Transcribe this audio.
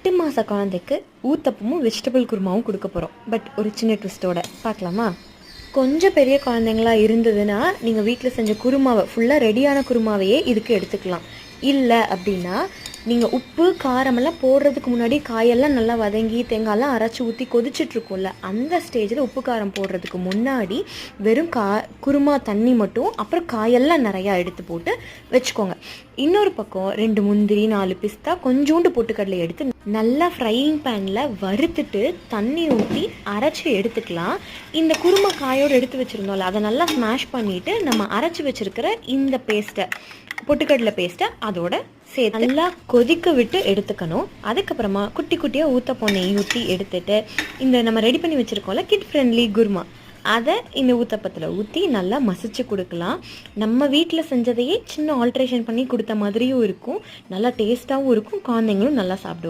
8 மாத குழந்தைக்கு ஊத்தப்பமும் வெஜிடபிள் குருமாவும் கொடுக்க போகிறோம். பட் ஒரு சின்ன ட்விஸ்ட்டோட பார்க்கலாமா? கொஞ்சம் பெரிய குழந்தைங்களா இருந்ததுன்னா நீங்கள் வீட்டில் செஞ்ச குருமாவை ஃபுல்லாக ரெடியான குருமாவையே இதுக்கு எடுத்துக்கலாம். இல்லை அப்படின்னா நீங்கள் உப்பு காரமெல்லாம் போடுறதுக்கு முன்னாடி காயெல்லாம் நல்லா வதங்கி தேங்காயெல்லாம் அரைச்சி ஊற்றி கொதிச்சிட்ருக்கோம்ல, அந்த ஸ்டேஜில் உப்பு காரம் போடுறதுக்கு முன்னாடி வெறும் குருமா தண்ணி மட்டும் அப்புறம் காயெல்லாம் நிறையா எடுத்து போட்டு வச்சுக்கோங்க. இன்னொரு பக்கம் 2 முந்திரி 4 பிஸ்தா கொஞ்சோண்டு பொட்டுக்கடலை எடுத்து நல்லா ஃப்ரையிங் பேனில் வறுத்துட்டு தண்ணி ஊற்றி அரைச்சி எடுத்துக்கலாம். இந்த குருமா காயோடு எடுத்து வச்சுருந்தோம்ல, அதை நல்லா ஸ்மாஷ் பண்ணிவிட்டு நம்ம அரைச்சி வச்சுருக்கிற இந்த பேஸ்ட்டை, பொட்டுக்கடலை பேஸ்ட்டை அதோட சேர்த்து நல்லா கொதிக்க விட்டு எடுத்துக்கணும். அதுக்கப்புறமா குட்டி குட்டியாக ஊத்தப்பம் நெய் ஊற்றி எடுத்துட்டு இந்த நம்ம ரெடி பண்ணி வச்சுருக்கோம்ல கிட் ஃப்ரெண்ட்லி குருமா, அதை இந்த ஊத்தப்பத்தில் ஊற்றி நல்லா மசிச்சு கொடுக்கலாம். நம்ம வீட்டில் செஞ்சதையே சின்ன ஆல்ட்ரேஷன் பண்ணி கொடுத்த மாதிரியும் இருக்கும், நல்லா டேஸ்ட்டாகவும் இருக்கும், குழந்தைங்களும் நல்லா சாப்பிடுவாங்க.